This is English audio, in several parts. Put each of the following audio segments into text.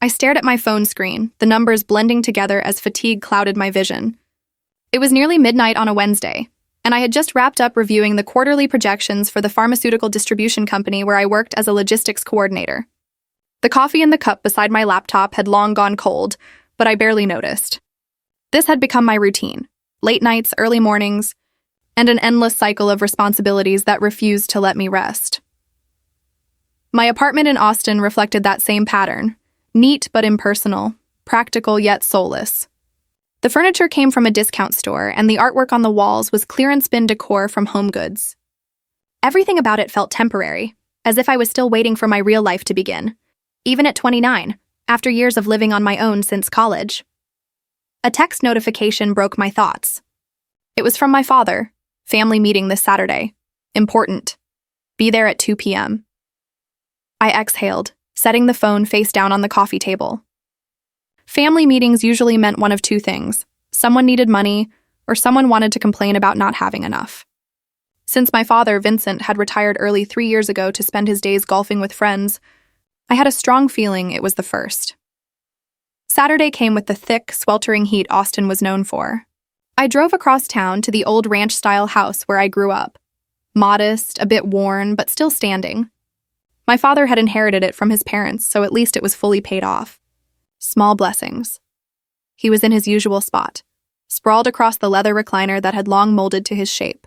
I stared at my phone screen, the numbers blending together as fatigue clouded my vision. It was nearly midnight on a Wednesday, and I had just wrapped up reviewing the quarterly projections for the pharmaceutical distribution company where I worked as a logistics coordinator. The coffee in the cup beside my laptop had long gone cold, but I barely noticed. This had become my routine: late nights, early mornings, and an endless cycle of responsibilities that refused to let me rest. My apartment in Austin reflected that same pattern: neat but impersonal, practical yet soulless. The furniture came from a discount store, and the artwork on the walls was clearance bin decor from Home Goods. Everything about it felt temporary, as if I was still waiting for my real life to begin, even at 29, after years of living on my own since college. A text notification broke my thoughts. It was from my father. Family meeting this Saturday. Important. Be there at 2 p.m. I exhaled, setting the phone face down on the coffee table. Family meetings usually meant one of two things: someone needed money, or someone wanted to complain about not having enough. Since my father, Vincent, had retired early 3 years ago to spend his days golfing with friends, I had a strong feeling it was the first. Saturday came with the thick, sweltering heat Austin was known for. I drove across town to the old ranch-style house where I grew up. Modest, a bit worn, but still standing. My father had inherited it from his parents, so at least it was fully paid off. Small blessings. He was in his usual spot, sprawled across the leather recliner that had long molded to his shape.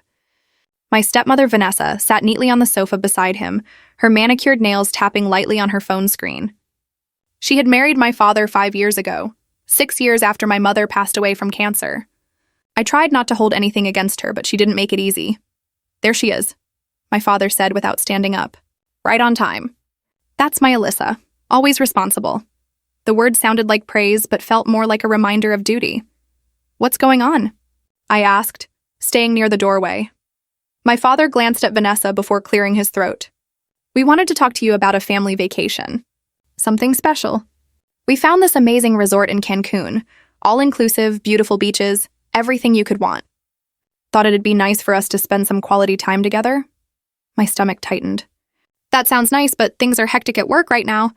My stepmother, Vanessa, sat neatly on the sofa beside him, her manicured nails tapping lightly on her phone screen. She had married my father 5 years ago, 6 years after my mother passed away from cancer. I tried not to hold anything against her, but she didn't make it easy. There she is, my father said without standing up. Right on time. That's my Alyssa, always responsible. The word sounded like praise, but felt more like a reminder of duty. What's going on? I asked, staying near the doorway. My father glanced at Vanessa before clearing his throat. We wanted to talk to you about a family vacation. Something special. We found this amazing resort in Cancun, all-inclusive, beautiful beaches, everything you could want. Thought it'd be nice for us to spend some quality time together? My stomach tightened. That sounds nice, but things are hectic at work right now.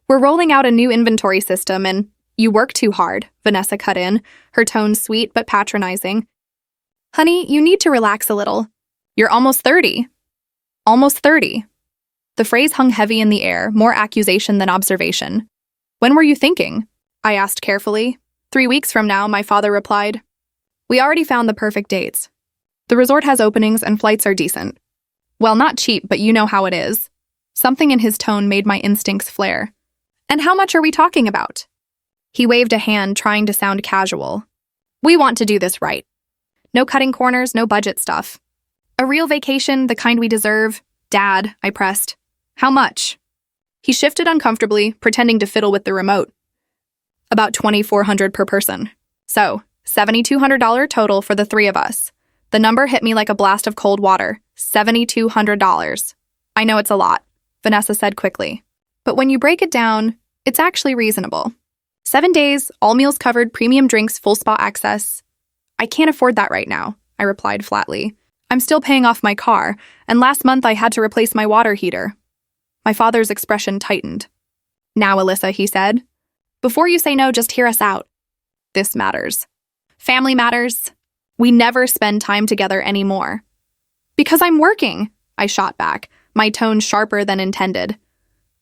We're rolling out a new inventory system, and you work too hard, Vanessa cut in, her tone sweet but patronizing. Honey, you need to relax a little. You're almost 30. Almost 30. The phrase hung heavy in the air, more accusation than observation. When were you thinking? I asked carefully. 3 weeks from now, my father replied. We already found the perfect dates. The resort has openings and flights are decent. Well, not cheap, but you know how it is. Something in his tone made my instincts flare. And how much are we talking about? He waved a hand, trying to sound casual. We want to do this right. No cutting corners, no budget stuff. A real vacation, the kind we deserve. Dad, I pressed. How much? He shifted uncomfortably, pretending to fiddle with the remote. About $2,400 per person. So, $7,200 total for the 3 of us. The number hit me like a blast of cold water. $7,200. I know it's a lot, Vanessa said quickly. But when you break it down, it's actually reasonable. 7 days, all meals covered, premium drinks, full spa access. I can't afford that right now, I replied flatly. I'm still paying off my car, and last month I had to replace my water heater. My father's expression tightened. Now, Alyssa, he said. Before you say no, just hear us out. This matters. Family matters. We never spend time together anymore. Because I'm working, I shot back, my tone sharper than intended.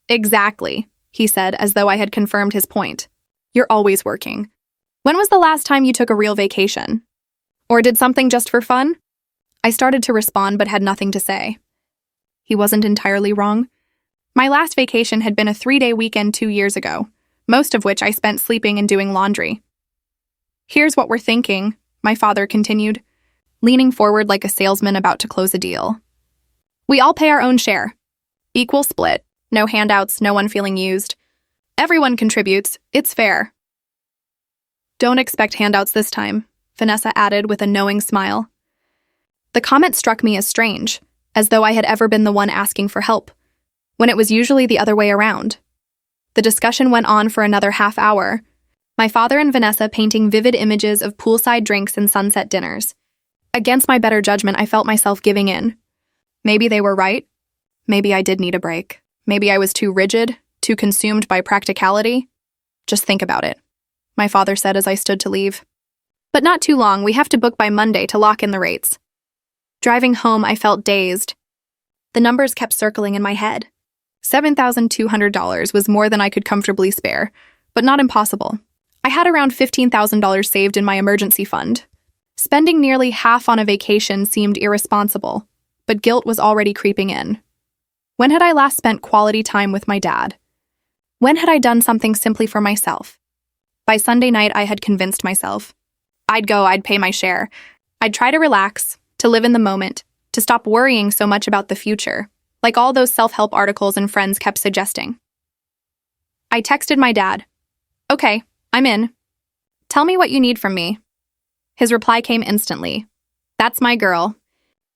Exactly, he said, as though I had confirmed his point. You're always working. When was the last time you took a real vacation? Or did something just for fun? I started to respond but had nothing to say. He wasn't entirely wrong. My last vacation had been a 3-day weekend 2 years ago, most of which I spent sleeping and doing laundry. Here's what we're thinking, my father continued, leaning forward like a salesman about to close a deal. We all pay our own share. Equal split. No handouts, no one feeling used. Everyone contributes. It's fair. Don't expect handouts this time, Vanessa added with a knowing smile. The comment struck me as strange, as though I had ever been the one asking for help, when it was usually the other way around. The discussion went on for another half hour, my father and Vanessa painting vivid images of poolside drinks and sunset dinners. Against my better judgment, I felt myself giving in. Maybe they were right. Maybe I did need a break. Maybe I was too rigid, too consumed by practicality. Just think about it, my father said as I stood to leave. But not too long, we have to book by Monday to lock in the rates. Driving home, I felt dazed. The numbers kept circling in my head. $7,200 was more than I could comfortably spare, but not impossible. I had around $15,000 saved in my emergency fund. Spending nearly half on a vacation seemed irresponsible, but guilt was already creeping in. When had I last spent quality time with my dad? When had I done something simply for myself? By Sunday night, I had convinced myself. I'd pay my share. I'd try to relax, to live in the moment, to stop worrying so much about the future, like all those self-help articles and friends kept suggesting. I texted my dad. Okay, I'm in. Tell me what you need from me. His reply came instantly. That's my girl.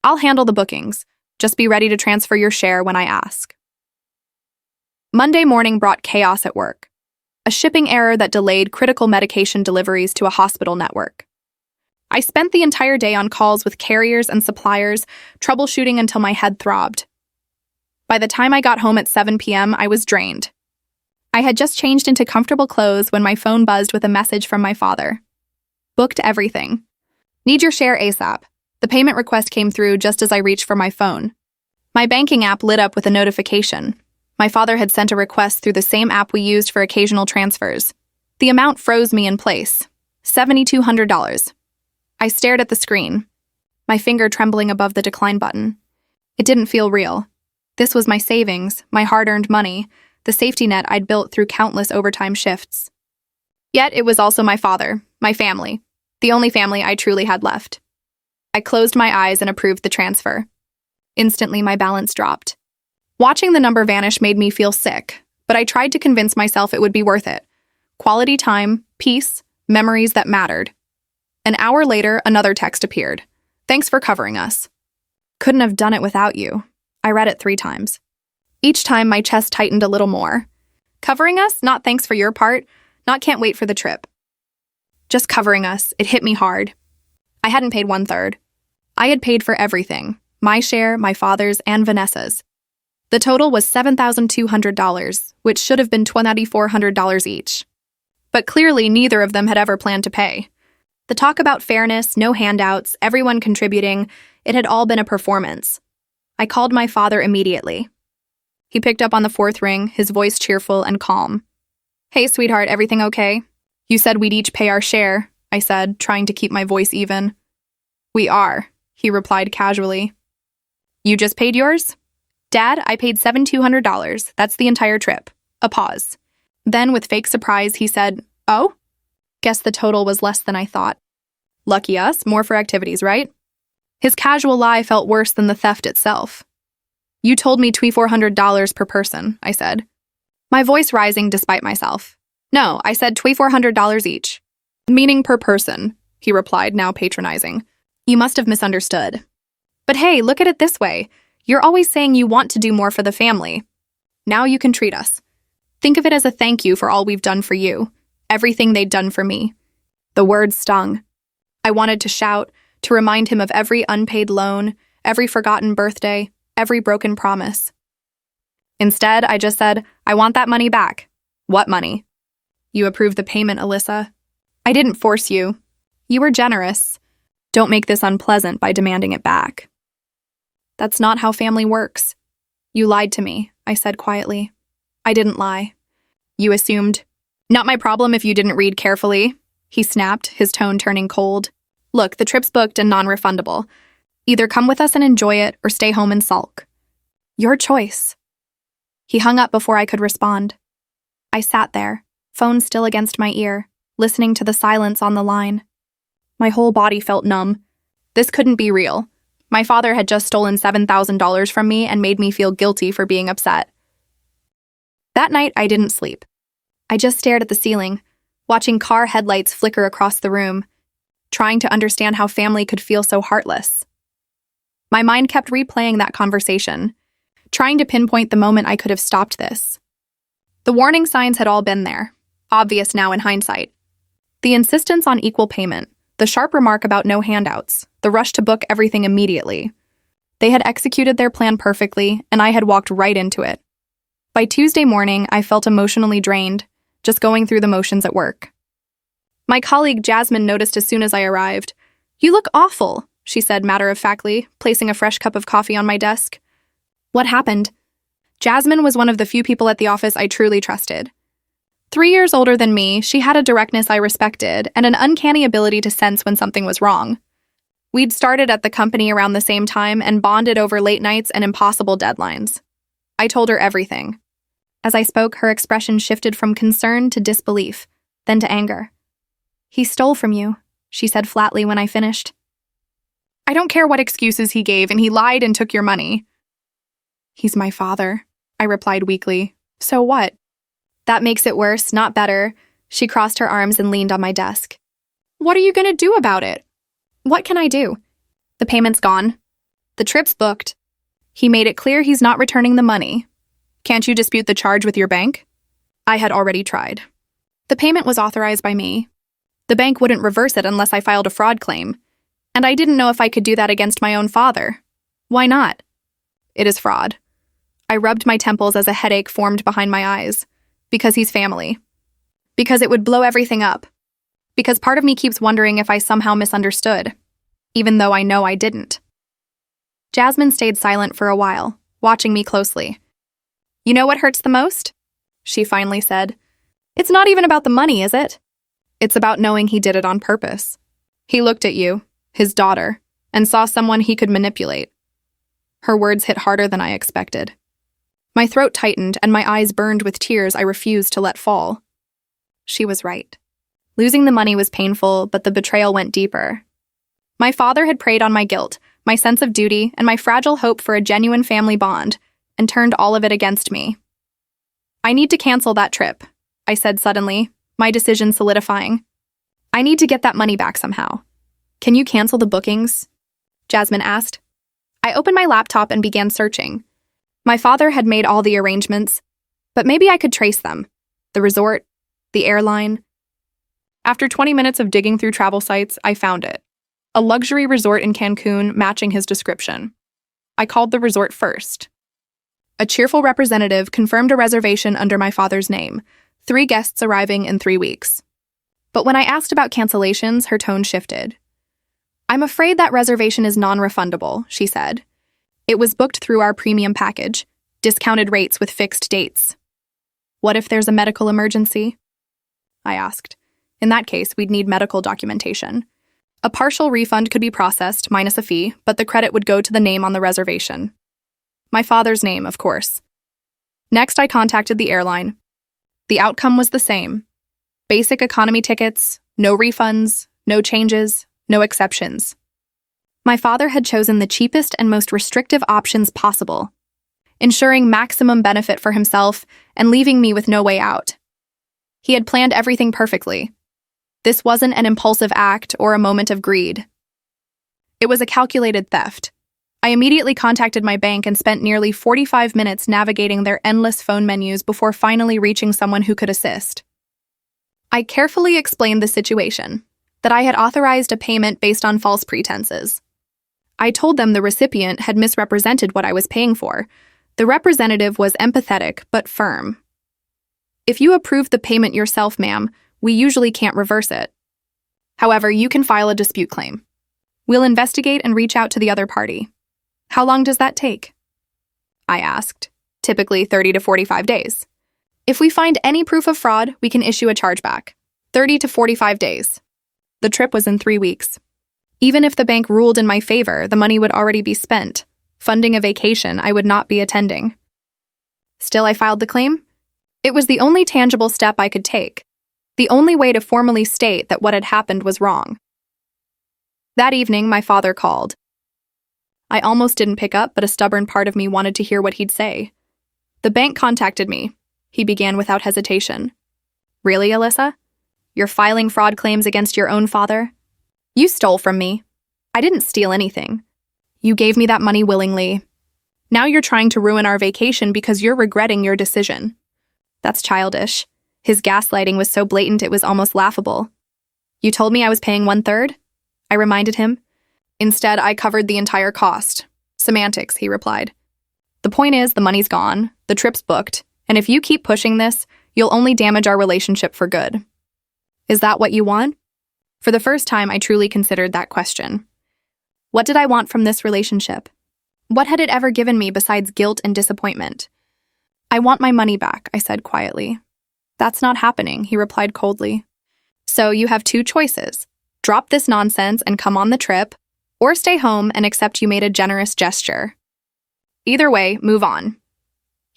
I'll handle the bookings. Just be ready to transfer your share when I ask. Monday morning brought chaos at work. A shipping error that delayed critical medication deliveries to a hospital network. I spent the entire day on calls with carriers and suppliers, troubleshooting until my head throbbed. By the time I got home at 7 p.m., I was drained. I had just changed into comfortable clothes when my phone buzzed with a message from my father. Booked everything. Need your share ASAP. The payment request came through just as I reached for my phone. My banking app lit up with a notification. My father had sent a request through the same app we used for occasional transfers. The amount froze me in place. $7,200. I stared at the screen, my finger trembling above the decline button. It didn't feel real. This was my savings, my hard-earned money, the safety net I'd built through countless overtime shifts. Yet it was also my father, my family, the only family I truly had left. I closed my eyes and approved the transfer. Instantly, my balance dropped. Watching the number vanish made me feel sick, but I tried to convince myself it would be worth it. Quality time, peace, memories that mattered. An hour later, another text appeared. Thanks for covering us. Couldn't have done it without you. I read it 3 times. Each time, my chest tightened a little more. Covering us? Not thanks for your part. Not can't wait for the trip. Just covering us. It hit me hard. I hadn't paid 1/3. I had paid for everything. My share, my father's, and Vanessa's. The total was $7,200, which should have been $2,400 each. But clearly, neither of them had ever planned to pay. The talk about fairness, no handouts, everyone contributing, it had all been a performance. I called my father immediately. He picked up on the 4th ring, his voice cheerful and calm. Hey, sweetheart, everything okay? You said we'd each pay our share, I said, trying to keep my voice even. We are, he replied casually. You just paid yours? Dad, I paid $7,200. That's the entire trip. A pause. Then, with fake surprise, he said, Oh? Guess the total was less than I thought. Lucky us, more for activities, right? His casual lie felt worse than the theft itself. You told me $2,400 per person, I said. My voice rising despite myself. No, I said $2,400 each. Meaning per person, he replied, now patronizing. You must have misunderstood. But hey, look at it this way. You're always saying you want to do more for the family. Now you can treat us. Think of it as a thank you for all we've done for you. Everything they'd done for me. The words stung. I wanted to shout, to remind him of every unpaid loan, every forgotten birthday, every broken promise. Instead, I just said, I want that money back. What money? You approved the payment, Alyssa. I didn't force you. You were generous. Don't make this unpleasant by demanding it back. That's not how family works. You lied to me, I said quietly. I didn't lie. You assumed. Not my problem if you didn't read carefully, he snapped, his tone turning cold. Look, the trip's booked and non-refundable. Either come with us and enjoy it or stay home and sulk. Your choice. He hung up before I could respond. I sat there, phone still against my ear, listening to the silence on the line. My whole body felt numb. This couldn't be real. My father had just stolen $7,000 from me and made me feel guilty for being upset. That night, I didn't sleep. I just stared at the ceiling, watching car headlights flicker across the room, trying to understand how family could feel so heartless. My mind kept replaying that conversation, trying to pinpoint the moment I could have stopped this. The warning signs had all been there, obvious now in hindsight. The insistence on equal payment, the sharp remark about no handouts, the rush to book everything immediately. They had executed their plan perfectly, and I had walked right into it. By Tuesday morning, I felt emotionally drained, just going through the motions at work. My colleague Jasmine noticed as soon as I arrived. "You look awful," she said matter-of-factly, placing a fresh cup of coffee on my desk. What happened? Jasmine was one of the few people at the office I truly trusted. 3 years older than me, she had a directness I respected and an uncanny ability to sense when something was wrong. We'd started at the company around the same time and bonded over late nights and impossible deadlines. I told her everything. As I spoke, her expression shifted from concern to disbelief, then to anger. "He stole from you," she said flatly when I finished. "I don't care what excuses he gave, and he lied and took your money." "He's my father," I replied weakly. "So what?" "That makes it worse, not better." She crossed her arms and leaned on my desk. "What are you going to do about it?" "What can I do? The payment's gone. The trip's booked. He made it clear he's not returning the money. Can't you dispute the charge with your bank?" I had already tried. The payment was authorized by me. The bank wouldn't reverse it unless I filed a fraud claim, and I didn't know if I could do that against my own father. Why not? It is fraud. I rubbed my temples as a headache formed behind my eyes. Because he's family. Because it would blow everything up. Because part of me keeps wondering if I somehow misunderstood, even though I know I didn't. Jasmine stayed silent for a while, watching me closely. "You know what hurts the most?" she finally said. "It's not even about the money, is it? It's about knowing he did it on purpose. He looked at you, his daughter, and saw someone he could manipulate." Her words hit harder than I expected. My throat tightened and my eyes burned with tears I refused to let fall. She was right. Losing the money was painful, but the betrayal went deeper. My father had preyed on my guilt, my sense of duty, and my fragile hope for a genuine family bond, and turned all of it against me. "I need to cancel that trip," I said suddenly, my decision solidifying. "I need to get that money back somehow." "Can you cancel the bookings?" Jasmine asked. I opened my laptop and began searching. My father had made all the arrangements, but maybe I could trace them. The resort, the airline. After 20 minutes of digging through travel sites, I found it. A luxury resort in Cancun matching his description. I called the resort first. A cheerful representative confirmed a reservation under my father's name, 3 guests arriving in 3 weeks. But when I asked about cancellations, her tone shifted. "I'm afraid that reservation is non-refundable," she said. "It was booked through our premium package, discounted rates with fixed dates." "What if there's a medical emergency?" I asked. "In that case, we'd need medical documentation. A partial refund could be processed, minus a fee, but the credit would go to the name on the reservation." My father's name, of course. Next, I contacted the airline. The outcome was the same. Basic economy tickets, no refunds, no changes, no exceptions. My father had chosen the cheapest and most restrictive options possible, ensuring maximum benefit for himself and leaving me with no way out. He had planned everything perfectly. This wasn't an impulsive act or a moment of greed. It was a calculated theft. I immediately contacted my bank and spent nearly 45 minutes navigating their endless phone menus before finally reaching someone who could assist. I carefully explained the situation, that I had authorized a payment based on false pretenses. I told them the recipient had misrepresented what I was paying for. The representative was empathetic but firm. "If you approve the payment yourself, ma'am, we usually can't reverse it. However, you can file a dispute claim. We'll investigate and reach out to the other party." "How long does that take?" I asked. "Typically 30 to 45 days. If we find any proof of fraud, we can issue a chargeback. 30 to 45 days. The trip was in 3 weeks. Even if the bank ruled in my favor, the money would already be spent, funding a vacation I would not be attending. Still, I filed the claim. It was the only tangible step I could take, the only way to formally state that what had happened was wrong. That evening, my father called. I almost didn't pick up, but a stubborn part of me wanted to hear what he'd say. "The bank contacted me," he began without hesitation. "Really, Alyssa? You're filing fraud claims against your own father? You stole from me. I didn't steal anything. You gave me that money willingly. Now you're trying to ruin our vacation because you're regretting your decision. That's childish." His gaslighting was so blatant it was almost laughable. "You told me I was paying 1/3? I reminded him. "Instead, I covered the entire cost." "Semantics," he replied. "The point is, the money's gone, the trip's booked, and if you keep pushing this, You'll only damage our relationship for good. Is that what you want? For the first time, I truly considered that question. What did I want from this relationship? What had it ever given me besides guilt and disappointment? I want my money back, I said quietly. That's not happening, he replied coldly. So you have two choices. Drop this nonsense and come on the trip, or stay home and accept you made a generous gesture. Either way, move on.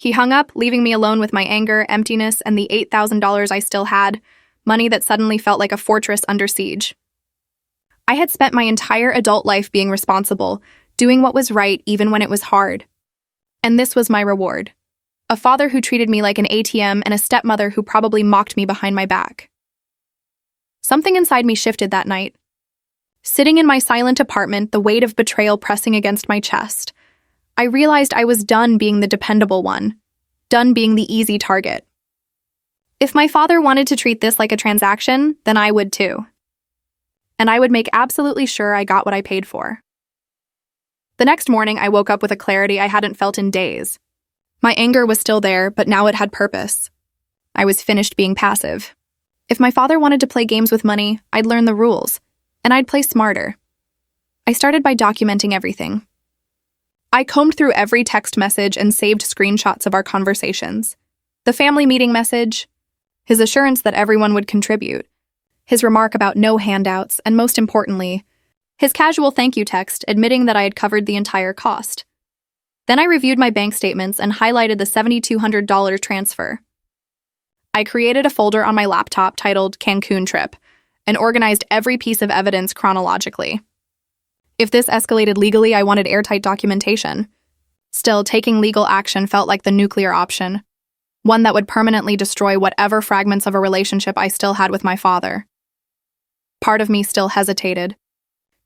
He hung up, leaving me alone with my anger, emptiness, and the $8,000 I still had, money that suddenly felt like a fortress under siege. I had spent my entire adult life being responsible, doing what was right even when it was hard. And this was my reward. A father who treated me like an ATM and a stepmother who probably mocked me behind my back. Something inside me shifted that night. Sitting in my silent apartment, the weight of betrayal pressing against my chest, I realized I was done being the dependable one, done being the easy target. If my father wanted to treat this like a transaction, then I would too. And I would make absolutely sure I got what I paid for. The next morning, I woke up with a clarity I hadn't felt in days. My anger was still there, but now it had purpose. I was finished being passive. If my father wanted to play games with money, I'd learn the rules, and I'd play smarter. I started by documenting everything. I combed through every text message and saved screenshots of our conversations. The family meeting message, his assurance that everyone would contribute, his remark about no handouts, and most importantly, his casual thank you text admitting that I had covered the entire cost. Then I reviewed my bank statements and highlighted the $7,200 transfer. I created a folder on my laptop titled Cancun Trip and organized every piece of evidence chronologically. If this escalated legally, I wanted airtight documentation. Still, taking legal action felt like the nuclear option, one that would permanently destroy whatever fragments of a relationship I still had with my father. Part of me still hesitated,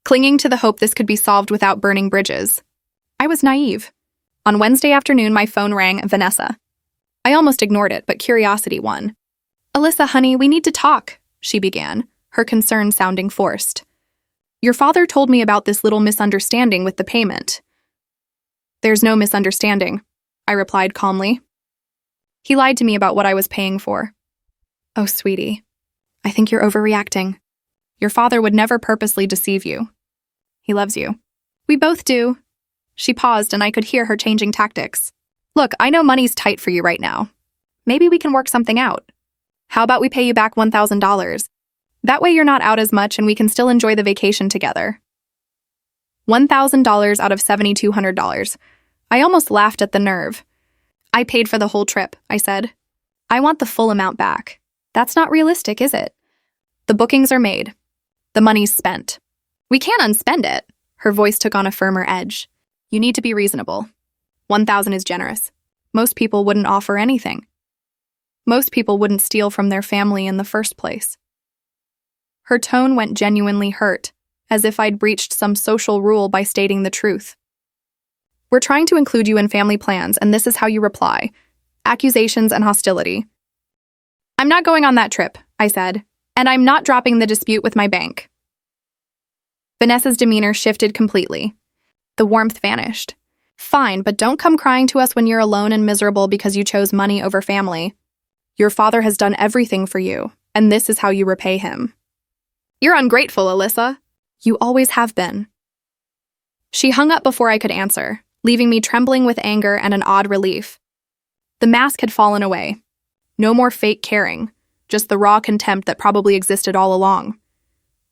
clinging to the hope this could be solved without burning bridges. I was naive. On Wednesday afternoon, my phone rang, Vanessa. I almost ignored it, but curiosity won. Alyssa, honey, we need to talk, she began, her concern sounding forced. Your father told me about this little misunderstanding with the payment. There's no misunderstanding, I replied calmly. He lied to me about what I was paying for. Oh, sweetie, I think you're overreacting. Your father would never purposely deceive you. He loves you. We both do. She paused, and I could hear her changing tactics. Look, I know money's tight for you right now. Maybe we can work something out. How about we pay you back $1,000? That way you're not out as much and we can still enjoy the vacation together. $1,000 out of $7,200. I almost laughed at the nerve. I paid for the whole trip, I said. I want the full amount back. That's not realistic, is it? The bookings are made. The money's spent. We can't unspend it. Her voice took on a firmer edge. You need to be reasonable. 1,000 is generous. Most people wouldn't offer anything. Most people wouldn't steal from their family in the first place. Her tone went genuinely hurt, as if I'd breached some social rule by stating the truth. We're trying to include you in family plans, and this is how you reply. Accusations and hostility. I'm not going on that trip, I said, and I'm not dropping the dispute with my bank. Vanessa's demeanor shifted completely. The warmth vanished. Fine, but don't come crying to us when you're alone and miserable because you chose money over family. Your father has done everything for you, and this is how you repay him. You're ungrateful, Alyssa. You always have been. She hung up before I could answer, leaving me trembling with anger and an odd relief. The mask had fallen away. No more fake caring, just the raw contempt that probably existed all along.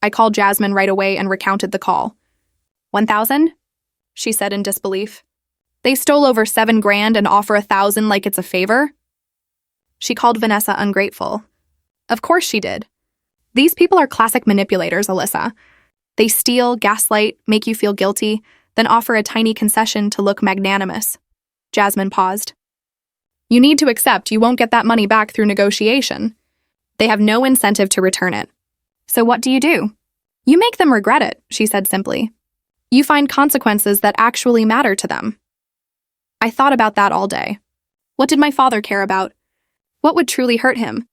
I called Jasmine right away and recounted the call. 1,000? She said in disbelief. They stole over $7,000 and offer 1,000 like it's a favor? She called Vanessa ungrateful. Of course she did. These people are classic manipulators, Alyssa. They steal, gaslight, make you feel guilty, then offer a tiny concession to look magnanimous. Jasmine paused. You need to accept you won't get that money back through negotiation. They have no incentive to return it. So what do? You make them regret it, she said simply. You find consequences that actually matter to them. I thought about that all day. What did my father care about? What would truly hurt him?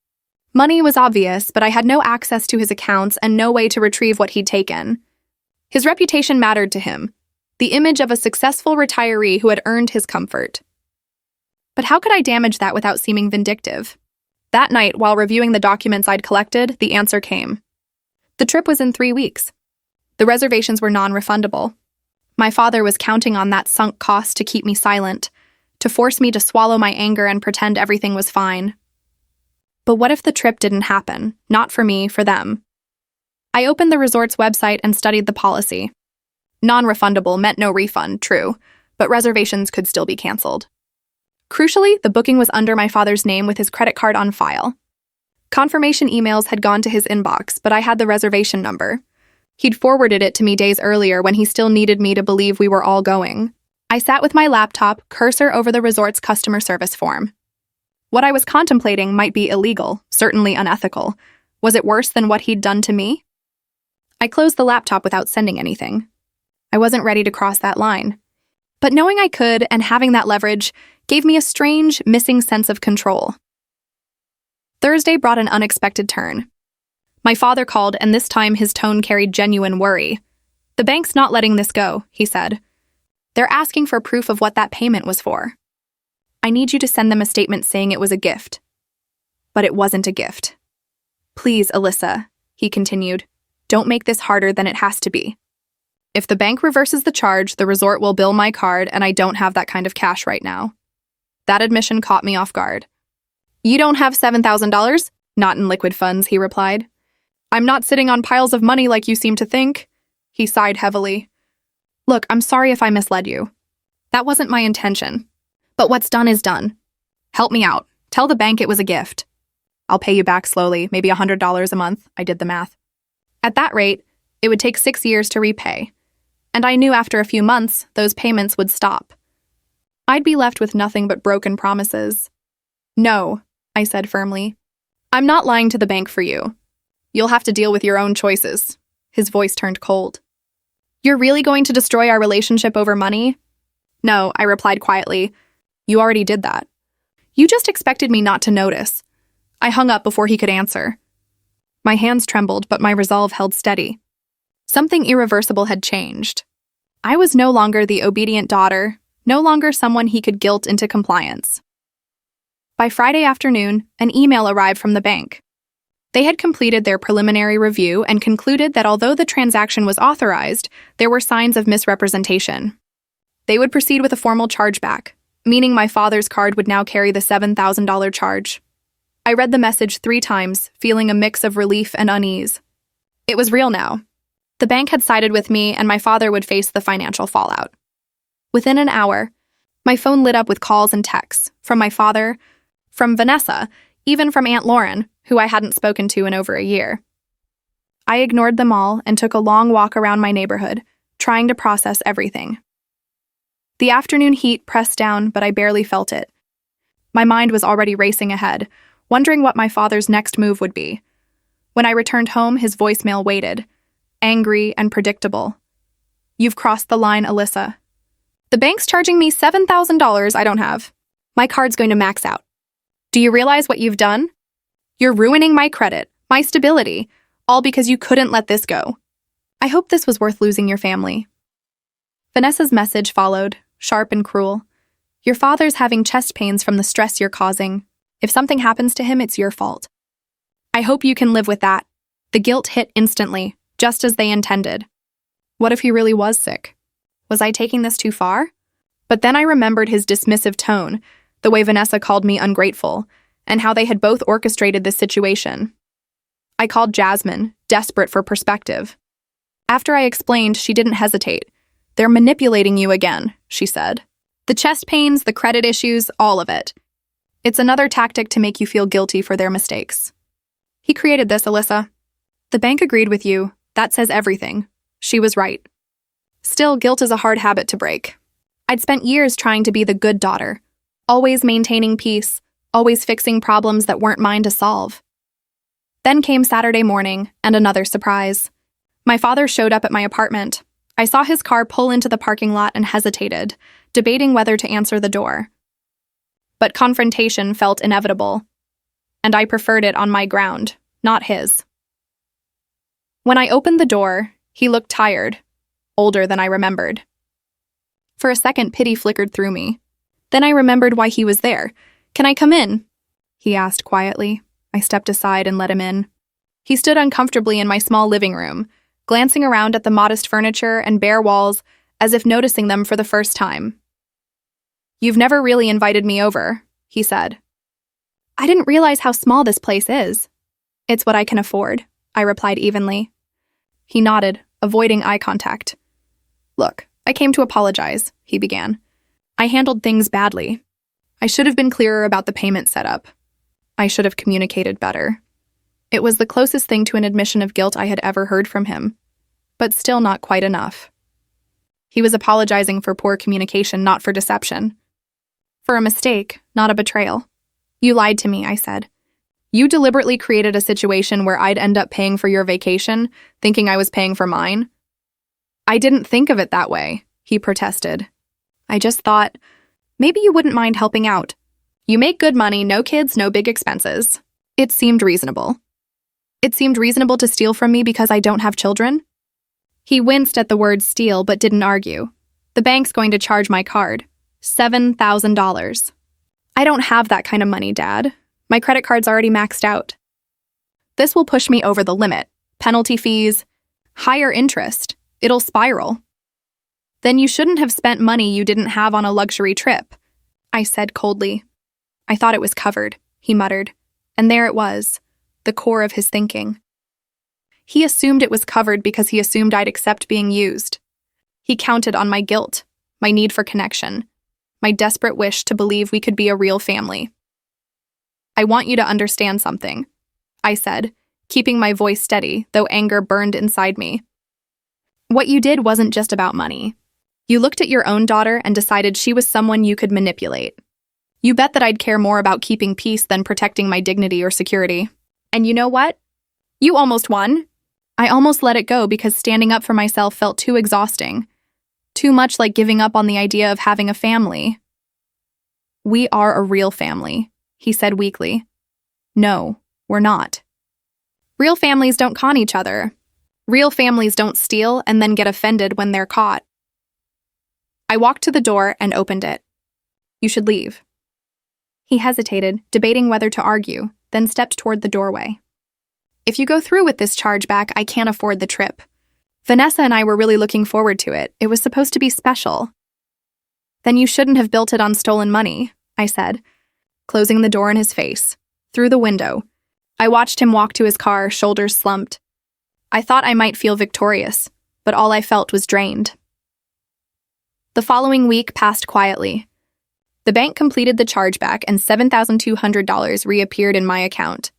Money was obvious, but I had no access to his accounts and no way to retrieve what he'd taken. His reputation mattered to him, the image of a successful retiree who had earned his comfort. But how could I damage that without seeming vindictive? That night, while reviewing the documents I'd collected, the answer came. The trip was in 3 weeks. The reservations were non-refundable. My father was counting on that sunk cost to keep me silent, to force me to swallow my anger and pretend everything was fine. But what if the trip didn't happen? Not for me, for them. I opened the resort's website and studied the policy. Non-refundable meant no refund, true, but reservations could still be canceled. Crucially, the booking was under my father's name with his credit card on file. Confirmation emails had gone to his inbox, but I had the reservation number. He'd forwarded it to me days earlier when he still needed me to believe we were all going. I sat with my laptop, cursor over the resort's customer service form. What I was contemplating might be illegal, certainly unethical. Was it worse than what he'd done to me? I closed the laptop without sending anything. I wasn't ready to cross that line. But knowing I could and having that leverage gave me a strange, missing sense of control. Thursday brought an unexpected turn. My father called, and this time his tone carried genuine worry. "The bank's not letting this go," he said. "They're asking for proof of what that payment was for. I need you to send them a statement saying it was a gift." But it wasn't a gift. "Please, Alyssa," he continued, "don't make this harder than it has to be. If the bank reverses the charge, the resort will bill my card, and I don't have that kind of cash right now." That admission caught me off guard. "You don't have $7,000? Not in liquid funds," he replied. "I'm not sitting on piles of money like you seem to think." He sighed heavily. "Look, I'm sorry if I misled you. That wasn't my intention. But what's done is done. Help me out. Tell the bank it was a gift. I'll pay you back slowly, maybe $100 a month." I did the math. At that rate, it would take 6 years to repay. And I knew after a few months, those payments would stop. I'd be left with nothing but broken promises. "No," I said firmly. "I'm not lying to the bank for you. You'll have to deal with your own choices." His voice turned cold. "You're really going to destroy our relationship over money?" "No," I replied quietly. "You already did that. You just expected me not to notice." I hung up before he could answer. My hands trembled, but my resolve held steady. Something irreversible had changed. I was no longer the obedient daughter, no longer someone he could guilt into compliance. By Friday afternoon, an email arrived from the bank. They had completed their preliminary review and concluded that although the transaction was authorized, there were signs of misrepresentation. They would proceed with a formal chargeback, meaning my father's card would now carry the $7,000 charge. I read the message 3 times, feeling a mix of relief and unease. It was real now. The bank had sided with me, and my father would face the financial fallout. Within an hour, my phone lit up with calls and texts, from my father, from Vanessa, even from Aunt Lauren, who I hadn't spoken to in over a year. I ignored them all and took a long walk around my neighborhood, trying to process everything. The afternoon heat pressed down, but I barely felt it. My mind was already racing ahead, wondering what my father's next move would be. When I returned home, his voicemail waited, angry and predictable. "You've crossed the line, Alyssa. The bank's charging me $7,000 I don't have. My card's going to max out. Do you realize what you've done? You're ruining my credit, my stability, all because you couldn't let this go. I hope this was worth losing your family." Vanessa's message followed, sharp and cruel. "Your father's having chest pains from the stress you're causing. If something happens to him, it's your fault. I hope you can live with that." The guilt hit instantly, just as they intended. What if he really was sick? Was I taking this too far? But then I remembered his dismissive tone, the way Vanessa called me ungrateful, and how they had both orchestrated this situation. I called Jasmine, desperate for perspective. After I explained, she didn't hesitate. "They're manipulating you again," she said. "The chest pains, the credit issues, all of it. It's another tactic to make you feel guilty for their mistakes. He created this, Alyssa. The bank agreed with you. That says everything. She was right. Still, guilt is a hard habit to break. I'd spent years trying to be the good daughter, always maintaining peace, always fixing problems that weren't mine to solve. Then came Saturday morning, and another surprise. My father showed up at my apartment. I saw his car pull into the parking lot and hesitated, debating whether to answer the door. But confrontation felt inevitable, and I preferred it on my ground, not his. When I opened the door, he looked tired, older than I remembered. For a second, pity flickered through me. Then I remembered why he was there. "Can I come in?" he asked quietly. I stepped aside and let him in. He stood uncomfortably in my small living room, glancing around at the modest furniture and bare walls as if noticing them for the first time. "You've never really invited me over," he said. "I didn't realize how small this place is." "It's what I can afford," I replied evenly. He nodded, avoiding eye contact. "Look, I came to apologize," he began. "I handled things badly. I should have been clearer about the payment setup. I should have communicated better." It was the closest thing to an admission of guilt I had ever heard from him, but still not quite enough. He was apologizing for poor communication, not for deception. For a mistake, not a betrayal. "You lied to me," I said. "You deliberately created a situation where I'd end up paying for your vacation, thinking I was paying for mine." "I didn't think of it that way," he protested. "I just thought, maybe you wouldn't mind helping out. You make good money, no kids, no big expenses." It seemed reasonable. It seemed reasonable to steal from me because I don't have children? He winced at the word steal but didn't argue. "The bank's going to charge my card. $7,000. I don't have that kind of money, Dad. My credit card's already maxed out. This will push me over the limit. Penalty fees, higher interest. It'll spiral." "Then you shouldn't have spent money you didn't have on a luxury trip," I said coldly. "I thought it was covered," he muttered. And there it was, the core of his thinking. He assumed it was covered because he assumed I'd accept being used. He counted on my guilt, my need for connection, my desperate wish to believe we could be a real family. "I want you to understand something," I said, keeping my voice steady, though anger burned inside me. "What you did wasn't just about money. You looked at your own daughter and decided she was someone you could manipulate. You bet that I'd care more about keeping peace than protecting my dignity or security. And you know what? You almost won. I almost let it go because standing up for myself felt too exhausting. Too much like giving up on the idea of having a family." "We are a real family," he said weakly. "No, we're not. Real families don't con each other. Real families don't steal and then get offended when they're caught." I walked to the door and opened it. "You should leave." He hesitated, debating whether to argue, then stepped toward the doorway. "If you go through with this chargeback, I can't afford the trip. Vanessa and I were really looking forward to it. It was supposed to be special." "Then you shouldn't have built it on stolen money," I said, closing the door in his face. Through the window, I watched him walk to his car, shoulders slumped. I thought I might feel victorious, but all I felt was drained. The following week passed quietly. The bank completed the chargeback and $7,200 reappeared in my account.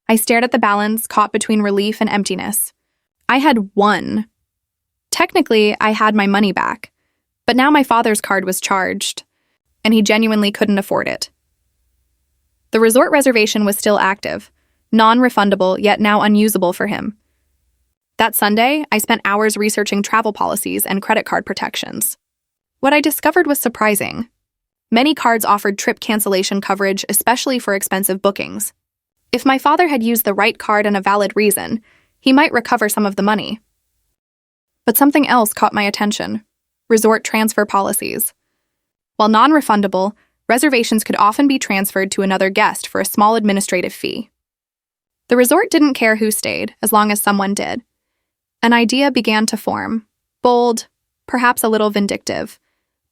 I stared at the balance, caught between relief and emptiness. I had won. Technically, I had my money back, but now my father's card was charged, and he genuinely couldn't afford it. The resort reservation was still active, non-refundable yet now unusable for him. That Sunday, I spent hours researching travel policies and credit card protections. What I discovered was surprising. Many cards offered trip cancellation coverage, especially for expensive bookings. If my father had used the right card and a valid reason, he might recover some of the money. But something else caught my attention: resort transfer policies. While non-refundable, reservations could often be transferred to another guest for a small administrative fee. The resort didn't care who stayed, as long as someone did. An idea began to form, bold, perhaps a little vindictive,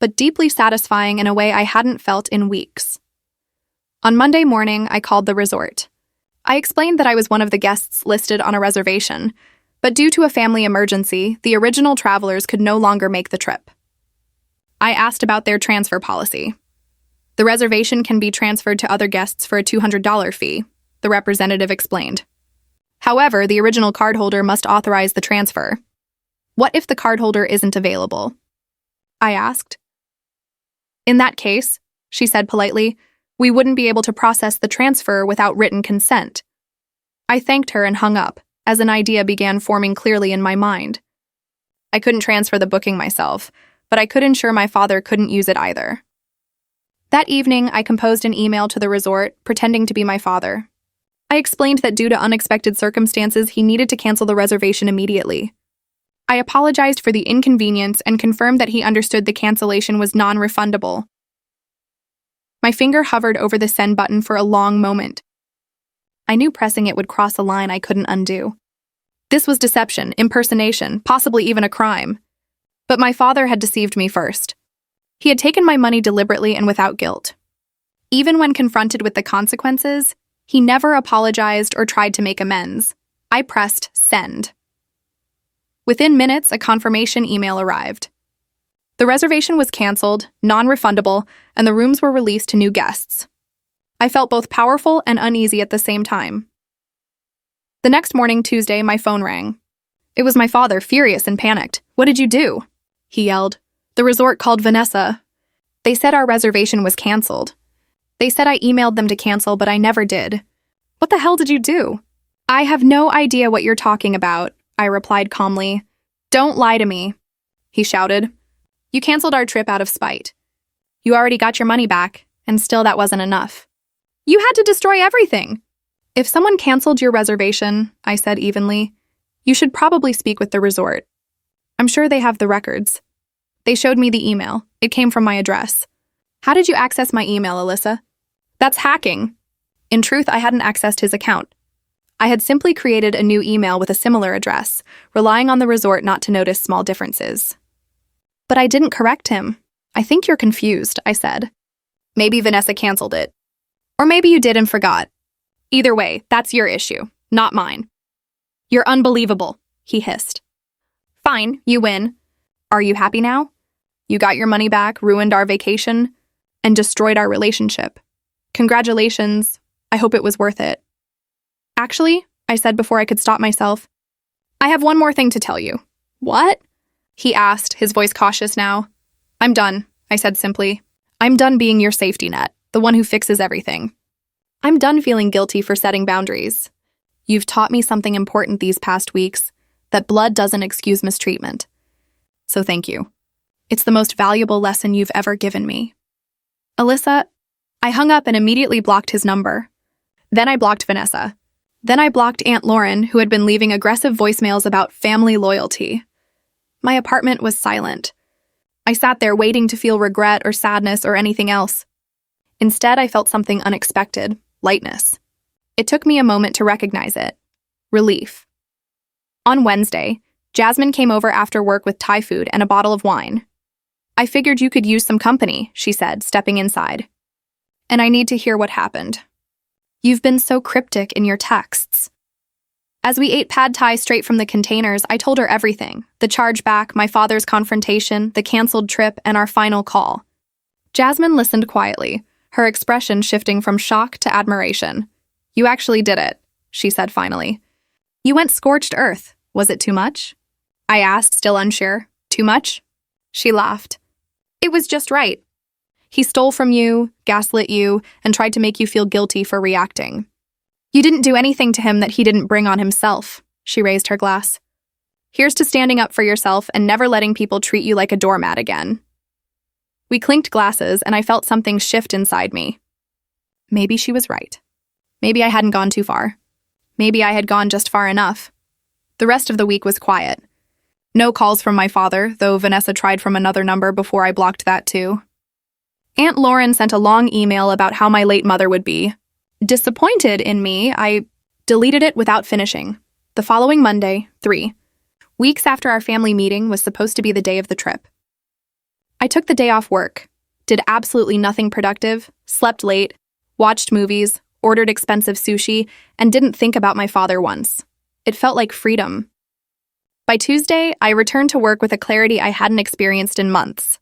but deeply satisfying in a way I hadn't felt in weeks. On Monday morning, I called the resort. I explained that I was one of the guests listed on a reservation, but due to a family emergency, the original travelers could no longer make the trip. I asked about their transfer policy. "The reservation can be transferred to other guests for a $200 fee," the representative explained. "However, the original cardholder must authorize the transfer." "What if the cardholder isn't available?" I asked. "In that case," she said politely, "we wouldn't be able to process the transfer without written consent." I thanked her and hung up, as an idea began forming clearly in my mind. I couldn't transfer the booking myself, but I could ensure my father couldn't use it either. That evening, I composed an email to the resort, pretending to be my father. I explained that due to unexpected circumstances, he needed to cancel the reservation immediately. I apologized for the inconvenience and confirmed that he understood the cancellation was non-refundable. My finger hovered over the send button for a long moment. I knew pressing it would cross a line I couldn't undo. This was deception, impersonation, possibly even a crime. But my father had deceived me first. He had taken my money deliberately and without guilt. Even when confronted with the consequences, he never apologized or tried to make amends. I pressed send. Within minutes, a confirmation email arrived. The reservation was canceled, non-refundable, and the rooms were released to new guests. I felt both powerful and uneasy at the same time. The next morning, Tuesday, my phone rang. It was my father, furious and panicked. "What did you do?" he yelled. "The resort called Vanessa. They said our reservation was canceled. They said I emailed them to cancel, but I never did. What the hell did you do?" "I have no idea what you're talking about," I replied calmly. "Don't lie to me," he shouted. "You canceled our trip out of spite. You already got your money back, and still that wasn't enough. You had to destroy everything." "If someone canceled your reservation," I said evenly, "you should probably speak with the resort. I'm sure they have the records." They showed me the email. It came from my address. "How did you access my email, Alyssa?" "That's hacking." In truth, I hadn't accessed his account. I had simply created a new email with a similar address, relying on the resort not to notice small differences. "But I didn't correct him." "I think you're confused," I said. "Maybe Vanessa canceled it. Or maybe you did and forgot. Either way, that's your issue, not mine." "You're unbelievable," he hissed. "Fine, you win. Are you happy now? You got your money back, ruined our vacation, and destroyed our relationship. Congratulations. I hope it was worth it." "Actually," I said before I could stop myself, "I have one more thing to tell you." "What?" he asked, his voice cautious now. "I'm done," I said simply. "I'm done being your safety net, the one who fixes everything. I'm done feeling guilty for setting boundaries. You've taught me something important these past weeks, that blood doesn't excuse mistreatment. So thank you. It's the most valuable lesson you've ever given me." "Alyssa," I hung up and immediately blocked his number. Then I blocked Vanessa. Then I blocked Aunt Lauren, who had been leaving aggressive voicemails about family loyalty. My apartment was silent. I sat there waiting to feel regret or sadness or anything else. Instead, I felt something unexpected, lightness. It took me a moment to recognize it. Relief. On Wednesday, Jasmine came over after work with Thai food and a bottle of wine. "I figured you could use some company," she said, stepping inside. "And I need to hear what happened. You've been so cryptic in your texts." As we ate pad thai straight from the containers, I told her everything: the chargeback, my father's confrontation, the canceled trip, and our final call. Jasmine listened quietly, her expression shifting from shock to admiration. "You actually did it," she said finally. "You went scorched earth. Was it too much?" I asked, still unsure. "Too much?" She laughed. "It was just right. He stole from you, gaslit you, and tried to make you feel guilty for reacting. You didn't do anything to him that he didn't bring on himself." She raised her glass. "Here's to standing up for yourself and never letting people treat you like a doormat again." We clinked glasses, and I felt something shift inside me. Maybe she was right. Maybe I hadn't gone too far. Maybe I had gone just far enough. The rest of the week was quiet. No calls from my father, though Vanessa tried from another number before I blocked that too. Aunt Lauren sent a long email about how my late mother would be. Disappointed in me, I deleted it without finishing. The following Monday, 3 weeks after our family meeting was supposed to be the day of the trip. I took the day off work, did absolutely nothing productive, slept late, watched movies, ordered expensive sushi, and didn't think about my father once. It felt like freedom. By Tuesday, I returned to work with a clarity I hadn't experienced in months.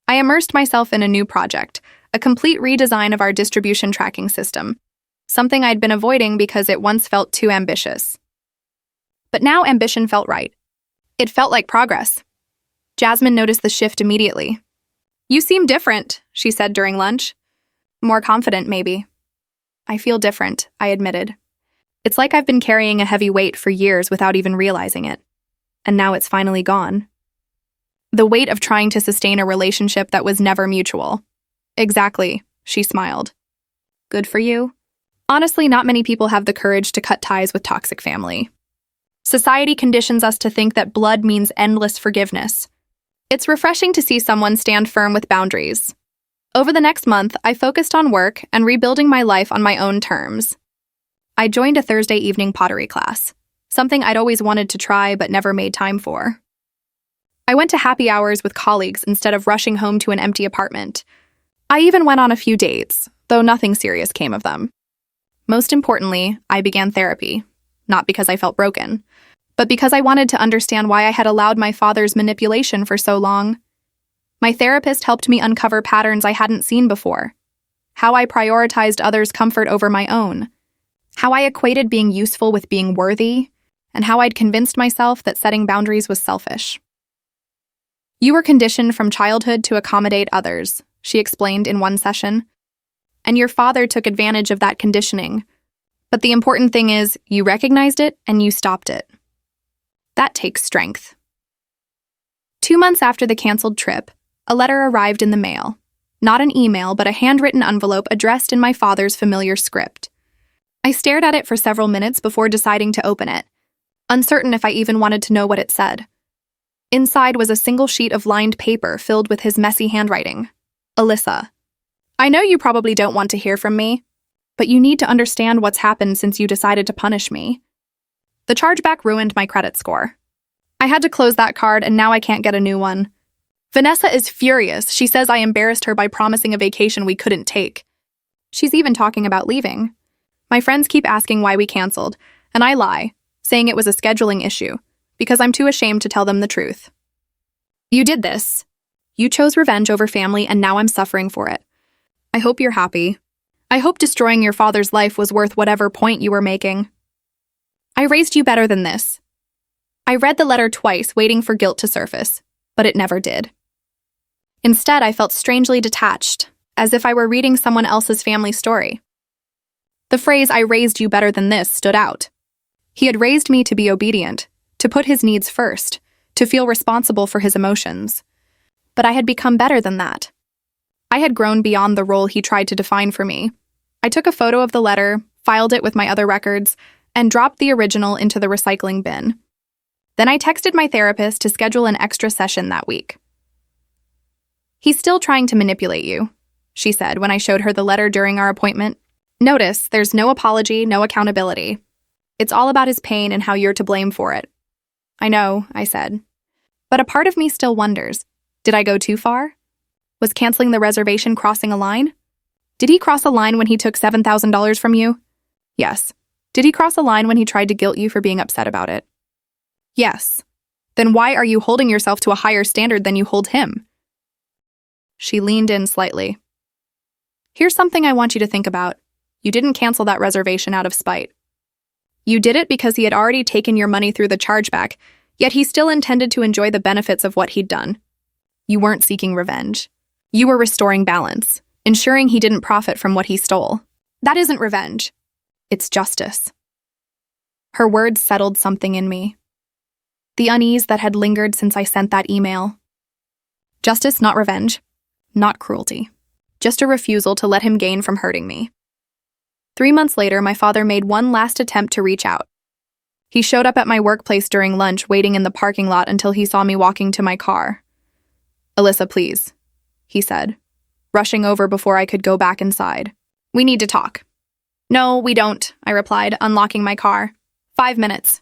I immersed myself in a new project, a complete redesign of our distribution tracking system, something I'd been avoiding because it once felt too ambitious. But now ambition felt right. It felt like progress. Jasmine noticed the shift immediately. "You seem different," she said during lunch. "More confident, maybe." "I feel different," I admitted. "It's like I've been carrying a heavy weight for years without even realizing it. And now it's finally gone. The weight of trying to sustain a relationship that was never mutual." "Exactly," she smiled. "Good for you." Honestly, not many people have the courage to cut ties with toxic family. Society conditions us to think that blood means endless forgiveness. It's refreshing to see someone stand firm with boundaries. Over the next month, I focused on work and rebuilding my life on my own terms. I joined a Thursday evening pottery class, something I'd always wanted to try but never made time for. I went to happy hours with colleagues instead of rushing home to an empty apartment. I even went on a few dates, though nothing serious came of them. Most importantly, I began therapy, not because I felt broken, but because I wanted to understand why I had allowed my father's manipulation for so long. My therapist helped me uncover patterns I hadn't seen before, how I prioritized others' comfort over my own, how I equated being useful with being worthy, and how I'd convinced myself that setting boundaries was selfish. You were conditioned from childhood to accommodate others, she explained in one session, and your father took advantage of that conditioning. But the important thing is, you recognized it and you stopped it. That takes strength. 2 months after the canceled trip, a letter arrived in the mail. Not an email, but a handwritten envelope addressed in my father's familiar script. I stared at it for several minutes before deciding to open it, uncertain if I even wanted to know what it said. Inside was a single sheet of lined paper filled with his messy handwriting. Alyssa, I know you probably don't want to hear from me, but you need to understand what's happened since you decided to punish me. The chargeback ruined my credit score. I had to close that card and now I can't get a new one. Vanessa is furious. She says I embarrassed her by promising a vacation we couldn't take. She's even talking about leaving. My friends keep asking why we canceled, and I lie, saying it was a scheduling issue, because I'm too ashamed to tell them the truth. You did this. You chose revenge over family, and now I'm suffering for it. I hope you're happy. I hope destroying your father's life was worth whatever point you were making. I raised you better than this. I read the letter twice, waiting for guilt to surface, but it never did. Instead, I felt strangely detached, as if I were reading someone else's family story. The phrase, "I raised you better than this," stood out. He had raised me to be obedient, to put his needs first, to feel responsible for his emotions. But I had become better than that. I had grown beyond the role he tried to define for me. I took a photo of the letter, filed it with my other records, and dropped the original into the recycling bin. Then I texted my therapist to schedule an extra session that week. He's still trying to manipulate you, she said when I showed her the letter during our appointment. Notice, there's no apology, no accountability. It's all about his pain and how you're to blame for it. I know, I said. But a part of me still wonders, did I go too far? Was canceling the reservation crossing a line? Did he cross a line when he took $7,000 from you? Yes. Did he cross a line when he tried to guilt you for being upset about it? Yes. Then why are you holding yourself to a higher standard than you hold him? She leaned in slightly. Here's something I want you to think about. You didn't cancel that reservation out of spite. You did it because he had already taken your money through the chargeback, yet he still intended to enjoy the benefits of what he'd done. You weren't seeking revenge. You were restoring balance, ensuring he didn't profit from what he stole. That isn't revenge. It's justice. Her words settled something in me. The unease that had lingered since I sent that email. Justice, not revenge. Not cruelty. Just a refusal to let him gain from hurting me. 3 months later, my father made one last attempt to reach out. He showed up at my workplace during lunch, waiting in the parking lot until he saw me walking to my car. Alyssa, please, he said, rushing over before I could go back inside. We need to talk. No, we don't, I replied, unlocking my car. 5 minutes.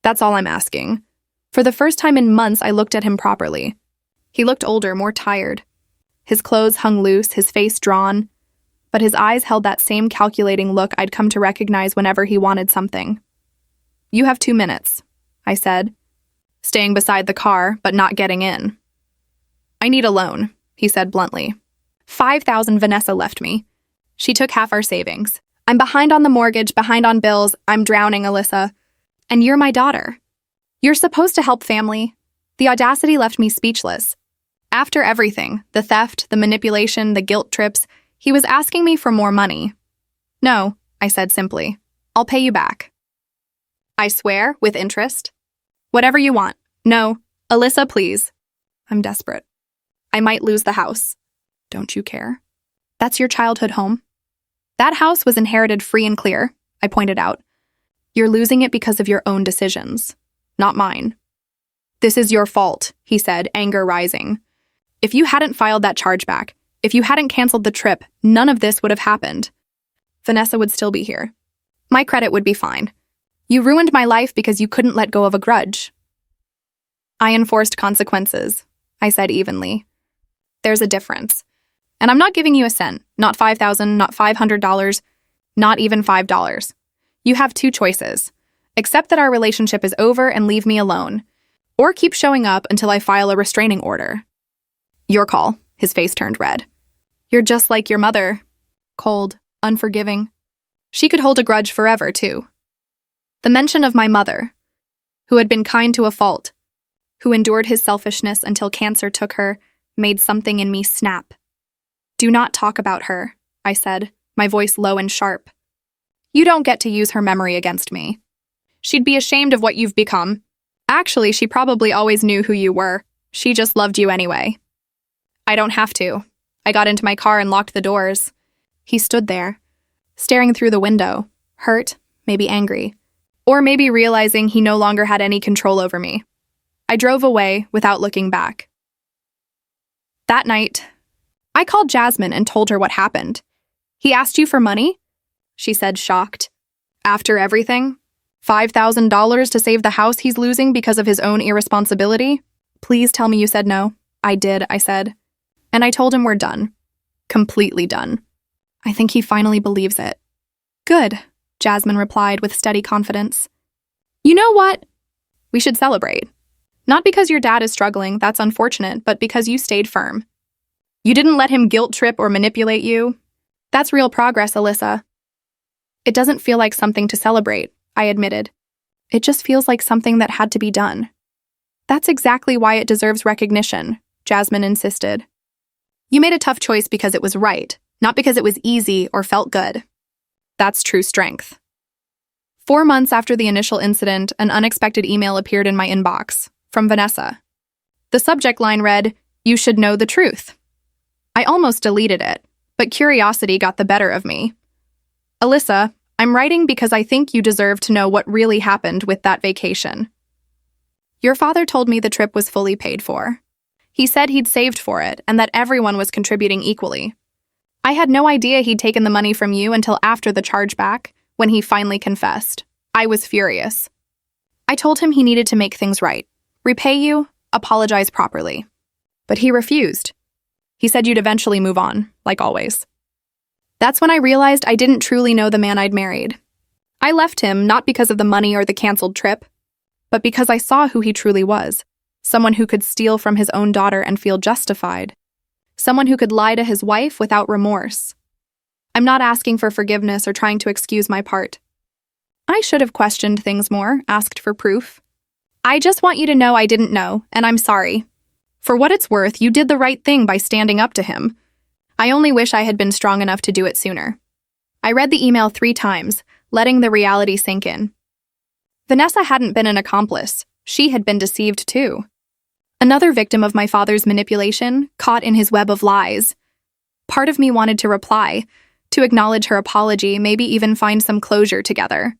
That's all I'm asking. For the first time in months, I looked at him properly. He looked older, more tired. His clothes hung loose, his face drawn, but his eyes held that same calculating look I'd come to recognize whenever he wanted something. You have 2 minutes, I said, staying beside the car, but not getting in. I need a loan, he said bluntly. 5,000 Vanessa left me. She took half our savings. I'm behind on the mortgage, behind on bills. I'm drowning, Alyssa. And you're my daughter. You're supposed to help family. The audacity left me speechless. After everything, the theft, the manipulation, the guilt trips, he was asking me for more money. No, I said simply. I'll pay you back. I swear, with interest. Whatever you want. No, Alyssa, please. I'm desperate. I might lose the house. Don't you care? That's your childhood home. That house was inherited free and clear, I pointed out. You're losing it because of your own decisions, not mine. This is your fault, he said, anger rising. If you hadn't filed that chargeback, If you hadn't canceled the trip, none of this would have happened. Vanessa would still be here. My credit would be fine. You ruined my life because you couldn't let go of a grudge. I enforced consequences, I said evenly. There's a difference. And I'm not giving you a cent, not $5,000, not $500, not even $5. You have two choices. Accept that our relationship is over and leave me alone, or keep showing up until I file a restraining order. Your call. His face turned red. You're just like your mother. Cold, unforgiving. She could hold a grudge forever, too. The mention of my mother, who had been kind to a fault, who endured his selfishness until cancer took her, made something in me snap. Do not talk about her, I said, my voice low and sharp. You don't get to use her memory against me. She'd be ashamed of what you've become. Actually, she probably always knew who you were. She just loved you anyway. I don't have to. I got into my car and locked the doors. He stood there, staring through the window, hurt, maybe angry, or maybe realizing he no longer had any control over me. I drove away without looking back. That night, I called Jasmine and told her what happened. He asked you for money? She said, shocked. After everything? $5,000 to save the house he's losing because of his own irresponsibility? Please tell me you said no. I did, I said. And I told him we're done. Completely done. I think he finally believes it. Good, Jasmine replied with steady confidence. You know what? We should celebrate. Not because your dad is struggling, that's unfortunate, but because you stayed firm. You didn't let him guilt trip or manipulate you. That's real progress, Alyssa. It doesn't feel like something to celebrate, I admitted. It just feels like something that had to be done. That's exactly why it deserves recognition, Jasmine insisted. You made a tough choice because it was right, not because it was easy or felt good. That's true strength. 4 months after the initial incident, an unexpected email appeared in my inbox, from Vanessa. The subject line read, "You should know the truth." I almost deleted it, but curiosity got the better of me. Alyssa, I'm writing because I think you deserve to know what really happened with that vacation. Your father told me the trip was fully paid for. He said he'd saved for it and that everyone was contributing equally. I had no idea he'd taken the money from you until after the chargeback, when he finally confessed. I was furious. I told him he needed to make things right, repay you, apologize properly. But he refused. He said you'd eventually move on, like always. That's when I realized I didn't truly know the man I'd married. I left him not because of the money or the canceled trip, but because I saw who he truly was. Someone who could steal from his own daughter and feel justified. Someone who could lie to his wife without remorse. I'm not asking for forgiveness or trying to excuse my part. I should have questioned things more, asked for proof. I just want you to know I didn't know, and I'm sorry. For what it's worth, you did the right thing by standing up to him. I only wish I had been strong enough to do it sooner. I read the email 3 times, letting the reality sink in. Vanessa hadn't been an accomplice. She had been deceived too. Another victim of my father's manipulation, caught in his web of lies. Part of me wanted to reply, to acknowledge her apology, maybe even find some closure together.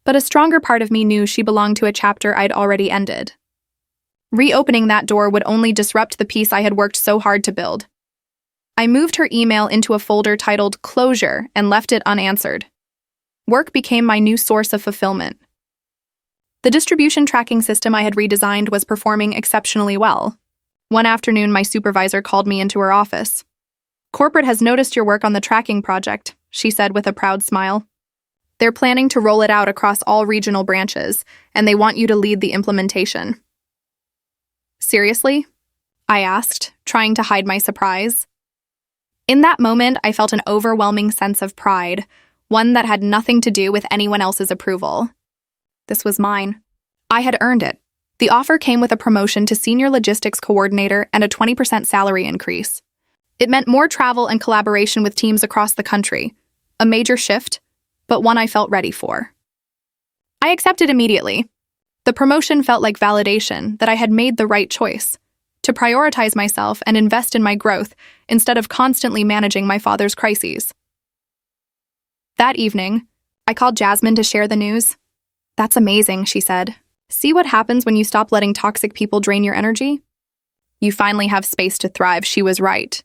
But a stronger part of me knew she belonged to a chapter I'd already ended. Reopening that door would only disrupt the peace I had worked so hard to build. I moved her email into a folder titled Closure and left it unanswered. Work became my new source of fulfillment. The distribution tracking system I had redesigned was performing exceptionally well. One afternoon, my supervisor called me into her office. Corporate has noticed your work on the tracking project, she said with a proud smile. They're planning to roll it out across all regional branches, and they want you to lead the implementation. Seriously? I asked, trying to hide my surprise. In that moment, I felt an overwhelming sense of pride, one that had nothing to do with anyone else's approval. This was mine. I had earned it. The offer came with a promotion to senior logistics coordinator and a 20% salary increase. It meant more travel and collaboration with teams across the country. A major shift, but one I felt ready for. I accepted immediately. The promotion felt like validation that I had made the right choice, to prioritize myself and invest in my growth instead of constantly managing my father's crises. That evening, I called Jasmine to share the news. That's amazing, she said. See what happens when you stop letting toxic people drain your energy? You finally have space to thrive, she was right.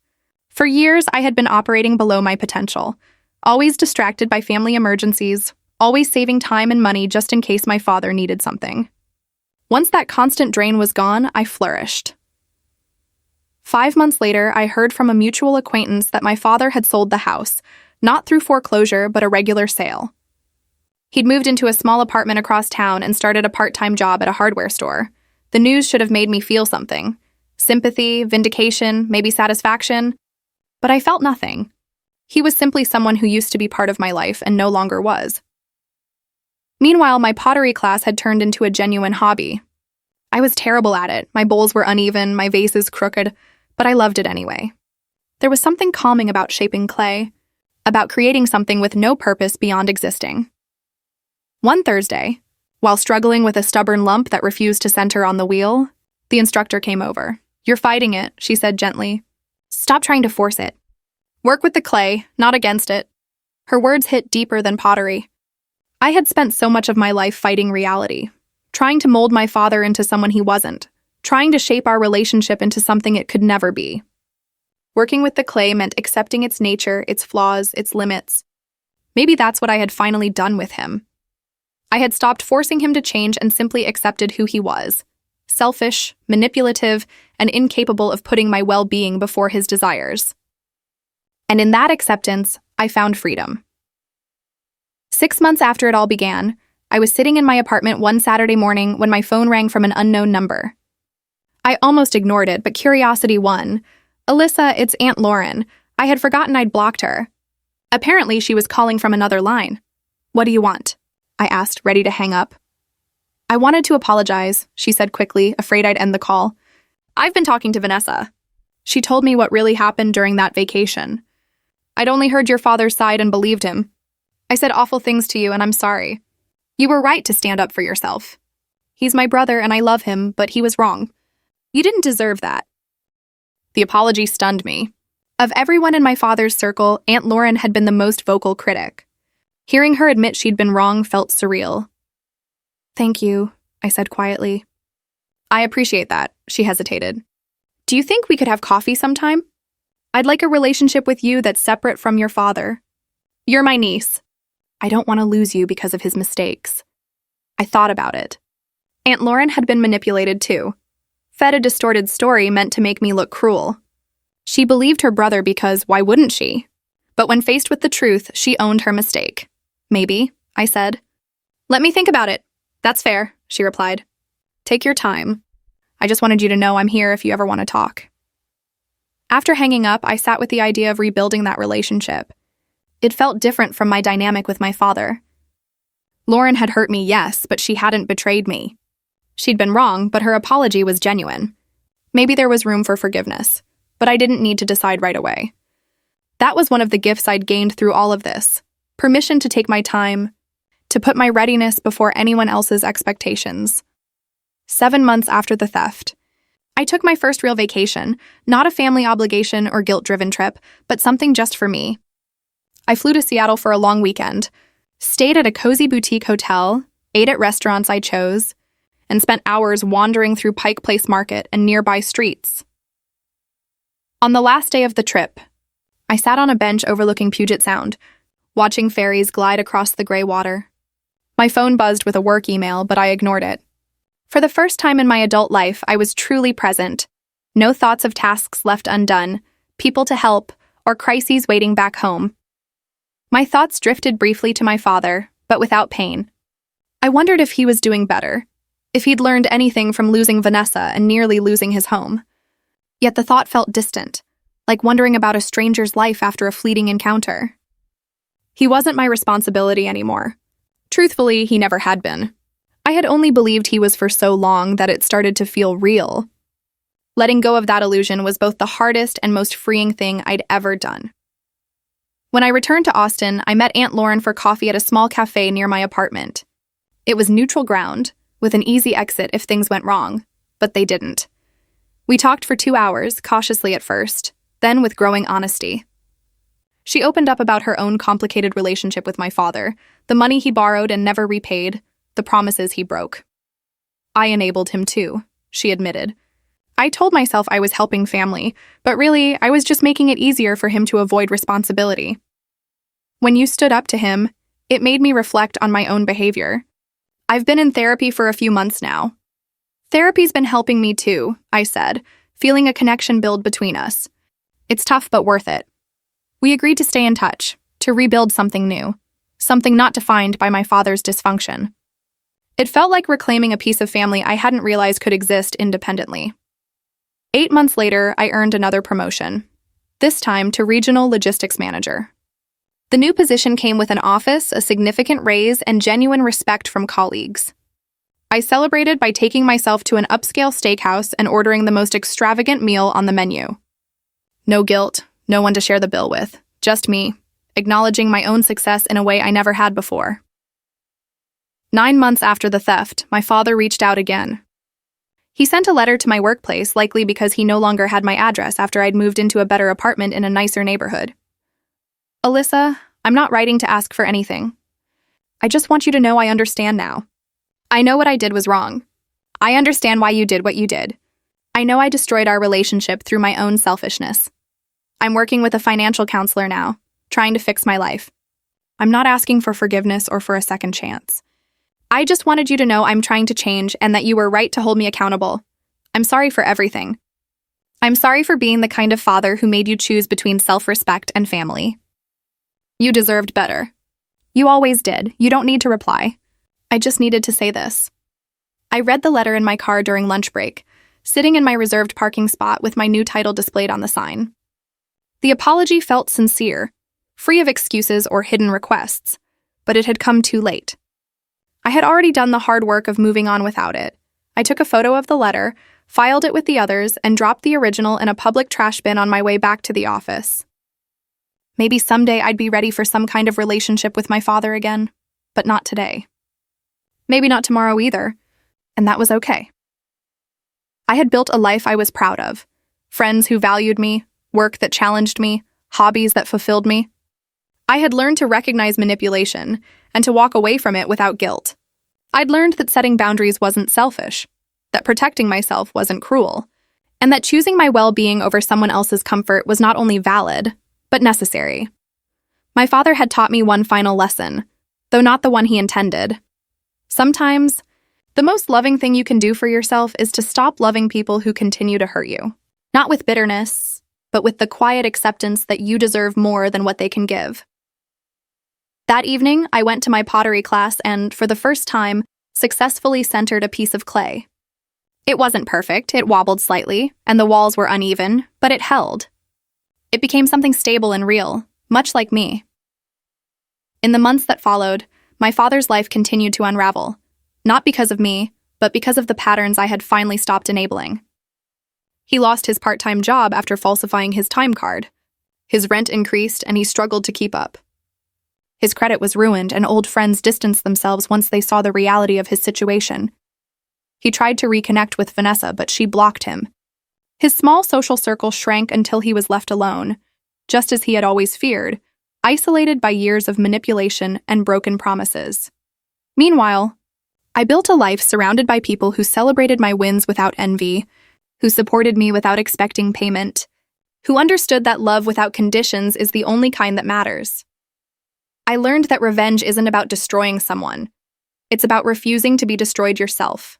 For years, I had been operating below my potential, always distracted by family emergencies, always saving time and money just in case my father needed something. Once that constant drain was gone, I flourished. 5 months later, I heard from a mutual acquaintance that my father had sold the house, not through foreclosure, but a regular sale. He'd moved into a small apartment across town and started a part-time job at a hardware store. The news should have made me feel something. Sympathy, vindication, maybe satisfaction. But I felt nothing. He was simply someone who used to be part of my life and no longer was. Meanwhile, my pottery class had turned into a genuine hobby. I was terrible at it. My bowls were uneven, my vases crooked, but I loved it anyway. There was something calming about shaping clay, about creating something with no purpose beyond existing. One Thursday, while struggling with a stubborn lump that refused to center on the wheel, the instructor came over. "You're fighting it," she said gently. "Stop trying to force it. Work with the clay, not against it." Her words hit deeper than pottery. I had spent so much of my life fighting reality, trying to mold my father into someone he wasn't, trying to shape our relationship into something it could never be. Working with the clay meant accepting its nature, its flaws, its limits. Maybe that's what I had finally done with him. I had stopped forcing him to change and simply accepted who he was: selfish, manipulative, and incapable of putting my well-being before his desires. And in that acceptance, I found freedom. 6 months after it all began, I was sitting in my apartment one Saturday morning when my phone rang from an unknown number. I almost ignored it, but curiosity won. "Alyssa, it's Aunt Lauren. I had forgotten I'd blocked her." Apparently, she was calling from another line. "What do you want?" I asked, ready to hang up. "I wanted to apologize," she said quickly, afraid I'd end the call. "I've been talking to Vanessa. She told me what really happened during that vacation. I'd only heard your father's side and believed him. I said awful things to you, and I'm sorry. You were right to stand up for yourself. He's my brother, and I love him, but he was wrong. You didn't deserve that." The apology stunned me. Of everyone in my father's circle, Aunt Lauren had been the most vocal critic. Hearing her admit she'd been wrong felt surreal. "Thank you," I said quietly. "I appreciate that," she hesitated. "Do you think we could have coffee sometime? I'd like a relationship with you that's separate from your father. You're my niece. I don't want to lose you because of his mistakes." I thought about it. Aunt Lauren had been manipulated too. Fed a distorted story meant to make me look cruel. She believed her brother because why wouldn't she? But when faced with the truth, she owned her mistake. "Maybe," I said. "Let me think about it." "That's fair," she replied. "Take your time. I just wanted you to know I'm here if you ever want to talk." After hanging up, I sat with the idea of rebuilding that relationship. It felt different from my dynamic with my father. Lauren had hurt me, yes, but she hadn't betrayed me. She'd been wrong, but her apology was genuine. Maybe there was room for forgiveness, but I didn't need to decide right away. That was one of the gifts I'd gained through all of this: permission to take my time, to put my readiness before anyone else's expectations. 7 months after the theft, I took my first real vacation, not a family obligation or guilt-driven trip, but something just for me. I flew to Seattle for a long weekend, stayed at a cozy boutique hotel, ate at restaurants I chose, and spent hours wandering through Pike Place Market and nearby streets. On the last day of the trip, I sat on a bench overlooking Puget Sound, watching ferries glide across the gray water. My phone buzzed with a work email, but I ignored it. For the first time in my adult life, I was truly present. No thoughts of tasks left undone, people to help, or crises waiting back home. My thoughts drifted briefly to my father, but without pain. I wondered if he was doing better, if he'd learned anything from losing Vanessa and nearly losing his home. Yet the thought felt distant, like wondering about a stranger's life after a fleeting encounter. He wasn't my responsibility anymore. Truthfully, he never had been. I had only believed he was for so long that it started to feel real. Letting go of that illusion was both the hardest and most freeing thing I'd ever done. When I returned to Austin, I met Aunt Lauren for coffee at a small cafe near my apartment. It was neutral ground, with an easy exit if things went wrong, but they didn't. We talked for 2 hours, cautiously at first, then with growing honesty. She opened up about her own complicated relationship with my father, the money he borrowed and never repaid, the promises he broke. "I enabled him too," she admitted. I told myself I was helping family, but really, I was just making it easier for him to avoid responsibility. When you stood up to him, it made me reflect on my own behavior. I've been in therapy for a few months now. Therapy's been helping me too, I said, feeling a connection build between us. It's tough but worth it. We agreed to stay in touch, to rebuild something new, something not defined by my father's dysfunction. It felt like reclaiming a piece of family I hadn't realized could exist independently. 8 months later, I earned another promotion, this time to regional logistics manager. The new position came with an office, a significant raise, and genuine respect from colleagues. I celebrated by taking myself to an upscale steakhouse and ordering the most extravagant meal on the menu. No guilt, no one to share the bill with, just me, acknowledging my own success in a way I never had before. 9 months after the theft, my father reached out again. He sent a letter to my workplace, likely because he no longer had my address after I'd moved into a better apartment in a nicer neighborhood. Alyssa, I'm not writing to ask for anything. I just want you to know I understand now. I know what I did was wrong. I understand why you did what you did. I know I destroyed our relationship through my own selfishness. I'm working with a financial counselor now, trying to fix my life. I'm not asking for forgiveness or for a second chance. I just wanted you to know I'm trying to change and that you were right to hold me accountable. I'm sorry for everything. I'm sorry for being the kind of father who made you choose between self-respect and family. You deserved better. You always did. You don't need to reply. I just needed to say this. I read the letter in my car during lunch break, sitting in my reserved parking spot with my new title displayed on the sign. The apology felt sincere, free of excuses or hidden requests, but it had come too late. I had already done the hard work of moving on without it. I took a photo of the letter, filed it with the others, and dropped the original in a public trash bin on my way back to the office. Maybe someday I'd be ready for some kind of relationship with my father again, but not today. Maybe not tomorrow either, and that was okay. I had built a life I was proud of, friends who valued me, work that challenged me, hobbies that fulfilled me. I had learned to recognize manipulation and to walk away from it without guilt. I'd learned that setting boundaries wasn't selfish, that protecting myself wasn't cruel, and that choosing my well-being over someone else's comfort was not only valid, but necessary. My father had taught me one final lesson, though not the one he intended. Sometimes, the most loving thing you can do for yourself is to stop loving people who continue to hurt you. Not with bitterness, but with the quiet acceptance that you deserve more than what they can give. That evening, I went to my pottery class and, for the first time, successfully centered a piece of clay. It wasn't perfect, it wobbled slightly, and the walls were uneven, but it held. It became something stable and real, much like me. In the months that followed, my father's life continued to unravel, not because of me, but because of the patterns I had finally stopped enabling. He lost his part-time job after falsifying his time card. His rent increased, and he struggled to keep up. His credit was ruined, and old friends distanced themselves once they saw the reality of his situation. He tried to reconnect with Vanessa, but she blocked him. His small social circle shrank until he was left alone, just as he had always feared, isolated by years of manipulation and broken promises. Meanwhile, I built a life surrounded by people who celebrated my wins without envy, who supported me without expecting payment, who understood that love without conditions is the only kind that matters. I learned that revenge isn't about destroying someone. It's about refusing to be destroyed yourself.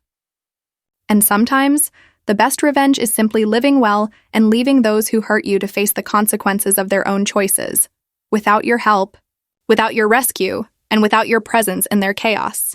And sometimes, the best revenge is simply living well and leaving those who hurt you to face the consequences of their own choices, without your help, without your rescue, and without your presence in their chaos.